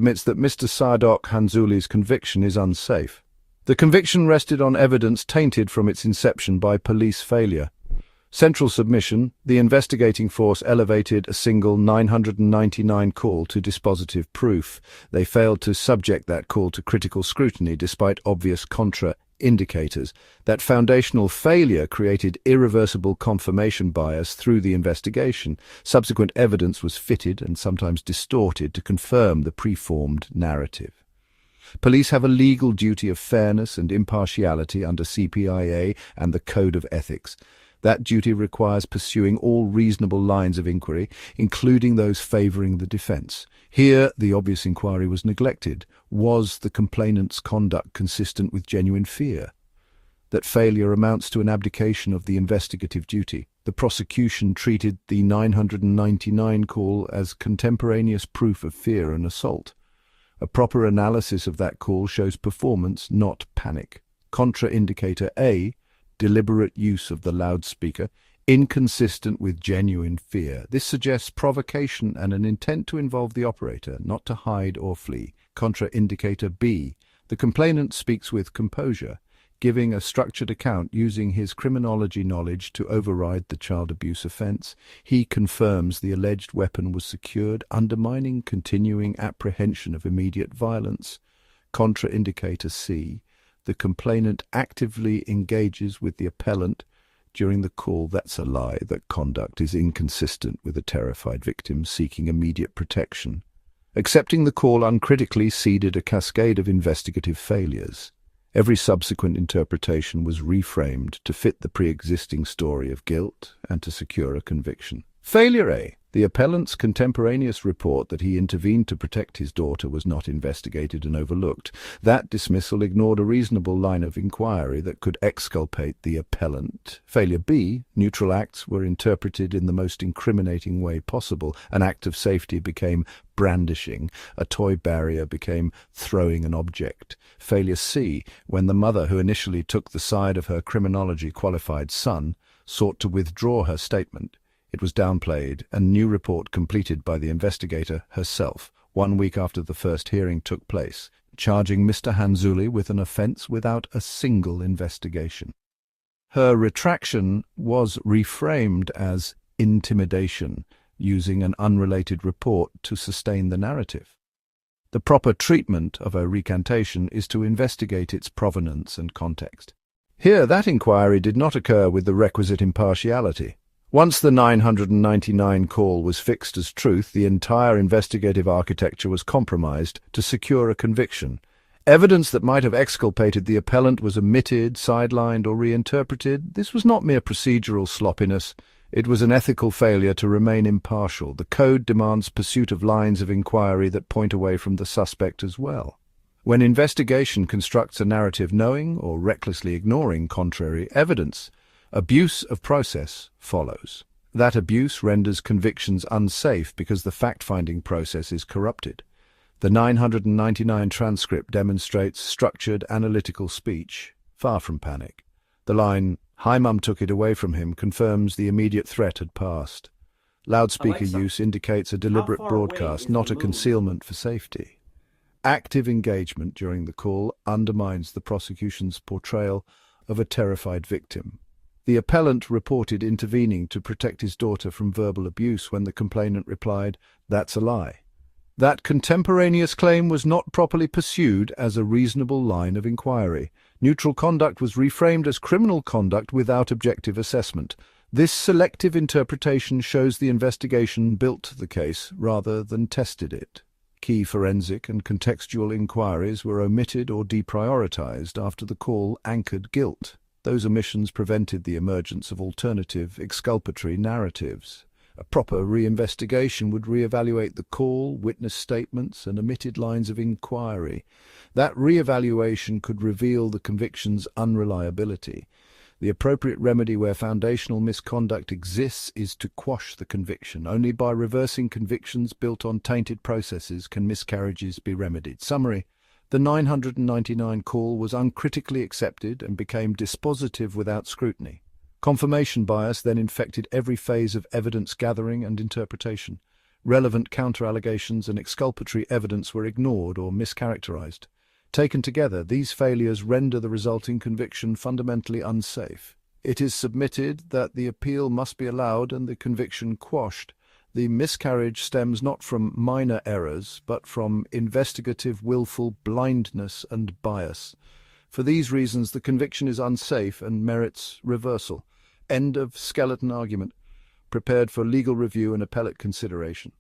admits that Mr. Sadok Hanzuli's conviction is unsafe. The conviction rested on evidence tainted from its inception by police failure. Central submission: the investigating force elevated a single 999 call to dispositive proof. They failed to subject that call to critical scrutiny despite obvious contra-indicators. That foundational failure created irreversible confirmation bias through the investigation. Subsequent evidence was fitted and sometimes distorted to confirm the preformed narrative. Police have a legal duty of fairness and impartiality under CPIA and the Code of Ethics. That duty requires pursuing all reasonable lines of inquiry, including those favouring the defence. Here, the obvious inquiry was neglected. Was the complainant's conduct consistent with genuine fear? That failure amounts to an abdication of the investigative duty. The prosecution treated the 999 call as contemporaneous proof of fear and assault. A proper analysis of that call shows performance, not panic. Contraindicator A: deliberate use of the loudspeaker, inconsistent with genuine fear. This suggests provocation and an intent to involve the operator, not to hide or flee. Contraindicator B: the complainant speaks with composure, giving a structured account using his criminology knowledge to override the child abuse offence. He confirms the alleged weapon was secured, undermining continuing apprehension of immediate violence. Contraindicator C: the complainant actively engages with the appellant during the call. That's a lie. That conduct is inconsistent with a terrified victim seeking immediate protection. Accepting the call uncritically seeded a cascade of investigative failures. Every subsequent interpretation was reframed to fit the pre-existing story of guilt and to secure a conviction. Failure A: the appellant's contemporaneous report that he intervened to protect his daughter was not investigated and overlooked. That dismissal ignored a reasonable line of inquiry that could exculpate the appellant. Failure B: neutral acts were interpreted in the most incriminating way possible. An act of safety became brandishing. A toy barrier became throwing an object. Failure C: when the mother, who initially took the side of her criminology-qualified son, sought to withdraw her statement, it was downplayed, a new report completed by the investigator herself 1 week after the first hearing took place, charging Mr. Hanzuli with an offence without a single investigation. Her retraction was reframed as intimidation, using an unrelated report to sustain the narrative. The proper treatment of a recantation is to investigate its provenance and context. Here, that inquiry did not occur with the requisite impartiality. Once the 999 call was fixed as truth, the entire investigative architecture was compromised to secure a conviction. Evidence that might have exculpated the appellant was omitted, sidelined, or reinterpreted. This was not mere procedural sloppiness. It was an ethical failure to remain impartial. The code demands pursuit of lines of inquiry that point away from the suspect as well. When investigation constructs a narrative knowing or recklessly ignoring contrary evidence, abuse of process follows. That abuse renders convictions unsafe because the fact-finding process is corrupted. The 999 transcript demonstrates structured, analytical speech, far from panic. The line, "Hi Mum took it away from him," confirms the immediate threat had passed. Loudspeaker use indicates a deliberate broadcast, not a concealment for safety. Active engagement during the call undermines the prosecution's portrayal of a terrified victim. The appellant reported intervening to protect his daughter from verbal abuse when the complainant replied, "That's a lie." That contemporaneous claim was not properly pursued as a reasonable line of inquiry. Neutral conduct was reframed as criminal conduct without objective assessment. This selective interpretation shows the investigation built the case rather than tested it. Key forensic and contextual inquiries were omitted or deprioritized after the call anchored guilt. Those omissions prevented the emergence of alternative, exculpatory narratives. A proper reinvestigation would reevaluate the call, witness statements, and omitted lines of inquiry. That reevaluation could reveal the conviction's unreliability. The appropriate remedy where foundational misconduct exists is to quash the conviction. Only by reversing convictions built on tainted processes can miscarriages be remedied. Summary: the 999 call was uncritically accepted and became dispositive without scrutiny. Confirmation bias then infected every phase of evidence gathering and interpretation. Relevant counter-allegations and exculpatory evidence were ignored or mischaracterized. Taken together, these failures render the resulting conviction fundamentally unsafe. It is submitted that the appeal must be allowed and the conviction quashed. The miscarriage stems not from minor errors, but from investigative willful blindness and bias. For these reasons, the conviction is unsafe and merits reversal. End of skeleton argument. Prepared for legal review and appellate consideration.